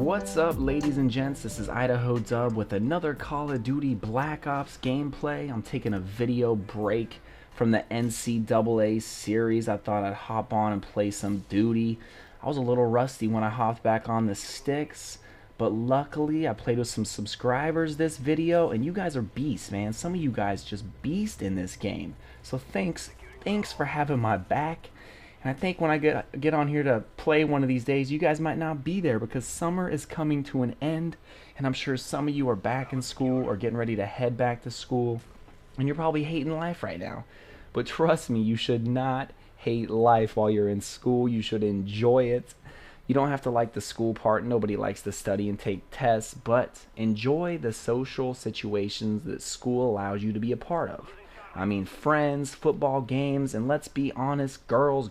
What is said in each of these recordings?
What's up, ladies and gents? This is IDAHODUB with another Call of Duty Black Ops gameplay. I'm taking a video break from the NCAA series. I thought I'd hop on and play some Duty. I was a little rusty when I hopped back on the sticks, but luckily I played with some subscribers this video, and you guys are beasts, man. Some of you guys just beast in this game. So thanks for having my back. And I think when I get on here to play one of these days, you guys might not be there because summer is coming to an end, and I'm sure some of you are back in school or getting ready to head back to school, and you're probably hating life right now. But trust me, you should not hate life while you're in school. You should enjoy it. You don't have to like the school part. Nobody likes to study and take tests, but enjoy the social situations that school allows you to be a part of. I mean, friends, football games, and let's be honest, girls.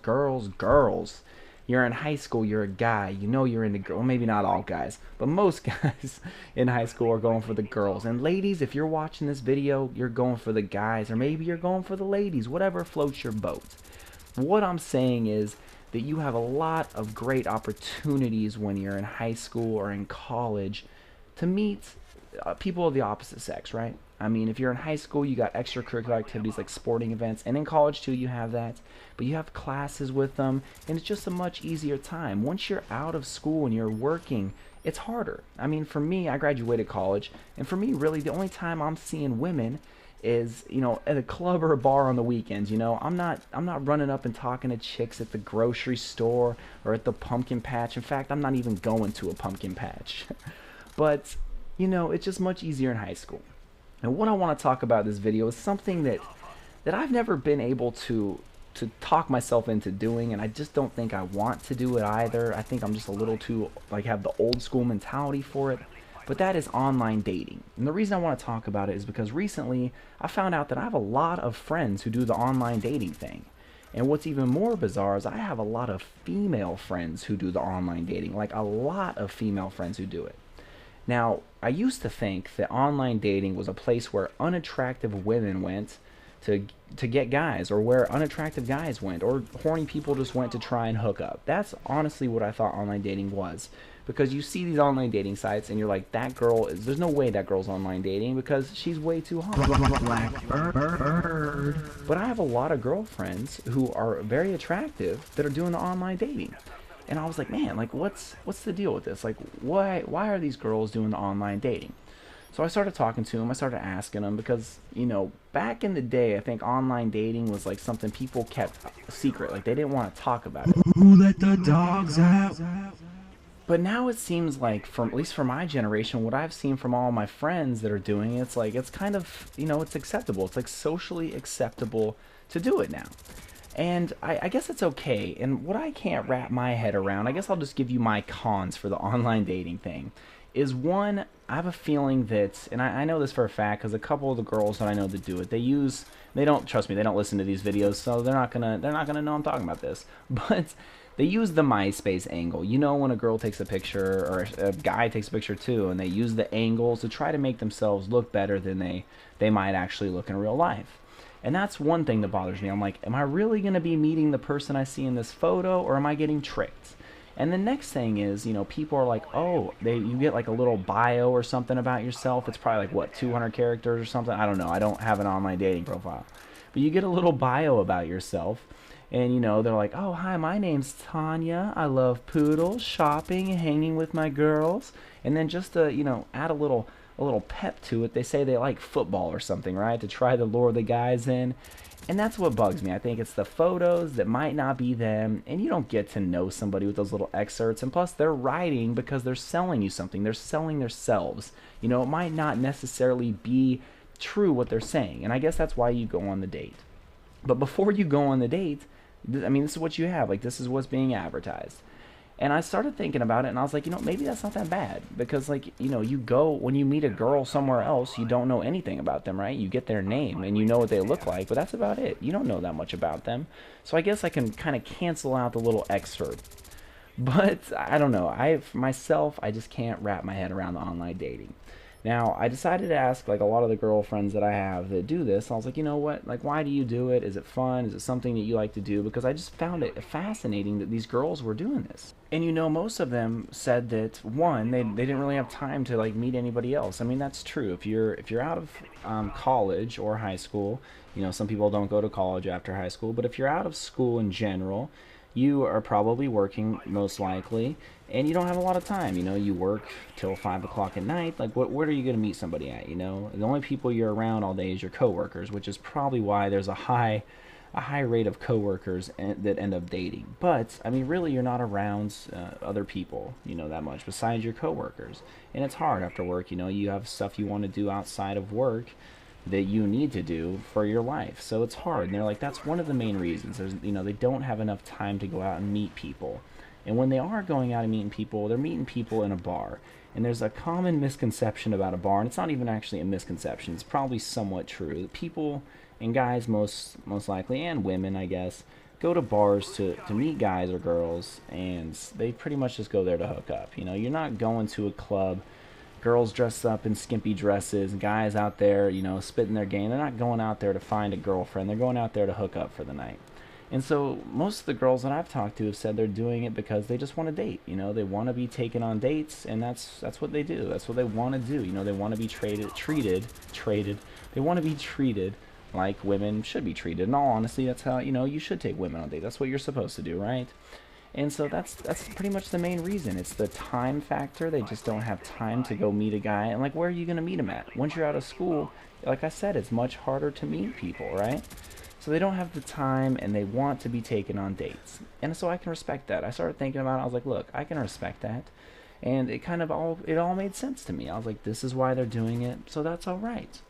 You're in high school, you're a guy, you know you're into girls. Well, maybe not all guys, but most guys in high school are going for the girls. And ladies, if you're watching this video, you're going for the guys, or maybe you're going for the ladies, whatever floats your boat. What I'm saying is that you have a lot of great opportunities when you're in high school or in college to meet people of the opposite sex, right? I mean, if you're in high school, you got extracurricular activities like sporting events, and in college too you have that, but you have classes with them, and it's just a much easier time. Once you're out of school and you're working, it's harder. I mean, for me, I graduated college, and for me, really, the only time I'm seeing women is, you know, at a club or a bar on the weekends. You know, I'm not running up and talking to chicks at the grocery store or at the pumpkin patch. In fact, I'm not even going to a pumpkin patch. But, you know, it's just much easier in high school. And what I want to talk about in this video is something that I've never been able to talk myself into doing, and I just don't think I want to do it either. I think I'm just a little too, like, have the old school mentality for it. But that is online dating. And the reason I want to talk about it is because recently I found out that I have a lot of friends who do the online dating thing. And what's even more bizarre is I have a lot of female friends who do the online dating, like a lot of female friends who do it. Now, I used to think that online dating was a place where unattractive women went to get guys, or where unattractive guys went, or horny people just went to try and hook up. That's honestly what I thought online dating was. Because you see these online dating sites and you're like, that girl is, there's no way that girl's online dating because she's way too hot. But I have a lot of girlfriends who are very attractive that are doing the online dating. And I was like, man, like what's the deal with this? Like, why are these girls doing the online dating? So I started talking to them, I started asking them, because, you know, back in the day, I think online dating was like something people kept secret, like they didn't want to talk about it. Who let the dogs out? But now it seems like, at least for my generation, what I've seen from all my friends that are doing it, it's like, it's kind of, you know, it's acceptable. It's like socially acceptable to do it now. And I guess it's okay. And what I can't wrap my head around, I guess I'll just give you my cons for the online dating thing, is one, I have a feeling that, and I know this for a fact because a couple of the girls that I know that do it, they don't, trust me, they don't listen to these videos, so they're not gonna know I'm talking about this. But they use the MySpace angle. You know, when a girl takes a picture, or a guy takes a picture too, and they use the angles to try to make themselves look better than they might actually look in real life. And that's one thing that bothers me. I'm like, am I really going to be meeting the person I see in this photo, or am I getting tricked? And the next thing is, you know, people are like, oh, you get like a little bio or something about yourself. It's probably like, what, 200 characters or something? I don't know. I don't have an online dating profile. But you get a little bio about yourself. And, you know, they're like, oh, hi, my name's Tanya. I love poodles, shopping, and hanging with my girls. And then just to, you know, add a little pep to it, they say they like football or something, right, to try to lure the guys in. And that's what bugs me. I think it's the photos that might not be them, and you don't get to know somebody with those little excerpts. And plus, they're writing because they're selling you something. They're selling themselves. You know, it might not necessarily be true what they're saying, and I guess that's why you go on the date. But before you go on the date, I mean, this is what you have. Like, this is what's being advertised. And I started thinking about it, and I was like, you know, maybe that's not that bad. Because, like, you know, when you meet a girl somewhere else, you don't know anything about them, right? You get their name, and you know what they look like, but that's about it. You don't know that much about them. So I guess I can kind of cancel out the little excerpt. But, I don't know. For myself, I just can't wrap my head around the online dating. Now, I decided to ask like a lot of the girlfriends that I have that do this. I was like, you know what? Like, why do you do it? Is it fun? Is it something that you like to do? Because I just found it fascinating that these girls were doing this. And you know, most of them said that one, they didn't really have time to like meet anybody else. I mean, that's true. If you're out of college or high school, you know, some people don't go to college after high school, but if you're out of school in general, you are probably working most likely, and you don't have a lot of time. You know, you work till 5 o'clock at night. Like, what are you going to meet somebody at? You know, the only people you're around all day is your coworkers, which is probably why there's a high rate of coworkers that end up dating. But I mean, really, you're not around other people, you know, that much besides your coworkers, and it's hard after work. You know, you have stuff you want to do outside of work that you need to do for your life, so it's hard. And they're like, that's one of the main reasons. There's, you know, they don't have enough time to go out and meet people, and when they are going out and meeting people, they're meeting people in a bar. And there's a common misconception about a bar, and it's not even actually a misconception, it's probably somewhat true. People, and guys most likely, and women I guess, go to bars to meet guys or girls, and they pretty much just go there to hook up. You know, you're not going to a club, girls dressed up in skimpy dresses, guys out there, you know, spitting their game. They're not going out there to find a girlfriend. They're going out there to hook up for the night. And so most of the girls that I've talked to have said they're doing it because they just want to date. You know, they want to be taken on dates, and that's what they do. That's what they want to do. You know, they want to be treated. They want to be treated like women should be treated. In all honesty, that's how, you know, you should take women on dates. That's what you're supposed to do, right? And so that's pretty much the main reason. It's the time factor. They just don't have time to go meet a guy. And like, where are you going to meet him at? Once you're out of school, like I said, it's much harder to meet people, right? So they don't have the time, and they want to be taken on dates. And so I can respect that. I started thinking about it. I was like, look, I can respect that. And it kind of all made sense to me. I was like, this is why they're doing it, so that's all right.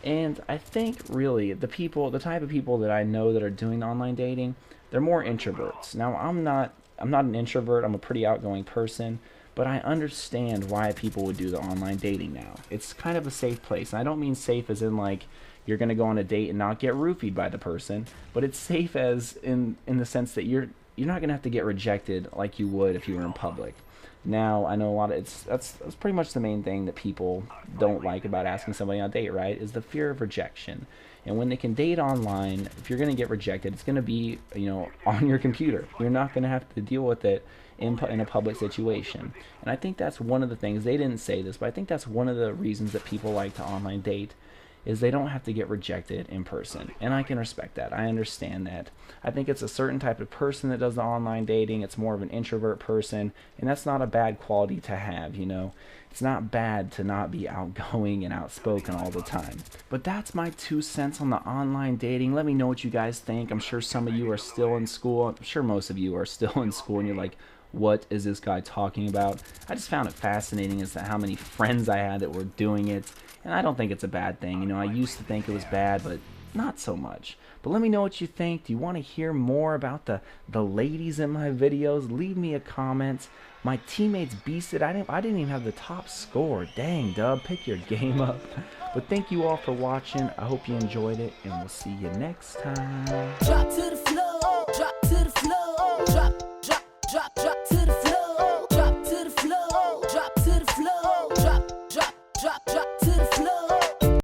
And I think really the type of people that I know that are doing online dating, they're more introverts. Now, I'm not an introvert. I'm a pretty outgoing person, but I understand why people would do the online dating now. It's kind of a safe place. And I don't mean safe as in like you're going to go on a date and not get roofied by the person, but it's safe as in the sense that you're not going to have to get rejected like you would if you were in public. Now, I know a lot of that's pretty much the main thing that people don't like about asking somebody on a date, right? Is the fear of rejection. And when they can date online, if you're going to get rejected, it's going to be, you know, on your computer. You're not going to have to deal with it in a public situation. And I think that's one of the things, they didn't say this, but I think that's one of the reasons that people like to online date, is they don't have to get rejected in person. And I can respect that. I understand that. I think it's a certain type of person that does the online dating. It's more of an introvert person, and that's not a bad quality to have, you know. It's not bad to not be outgoing and outspoken all the time. But that's my 2 cents on the online dating. Let me know what you guys think. I'm sure some of you are still in school. I'm sure most of you are still in school, and you're like, what is this guy talking about? I just found it fascinating as to how many friends I had that were doing it, and I don't think it's a bad thing. You know, I used to think it was bad, but not so much. But let me know what you think. Do you want to hear more about the ladies in my videos? Leave me a comment. My teammates beasted. I didn't even have the top score. Dang, Dub, pick your game up. But thank you all for watching. I hope you enjoyed it, and we'll see you next time. Drop to the floor.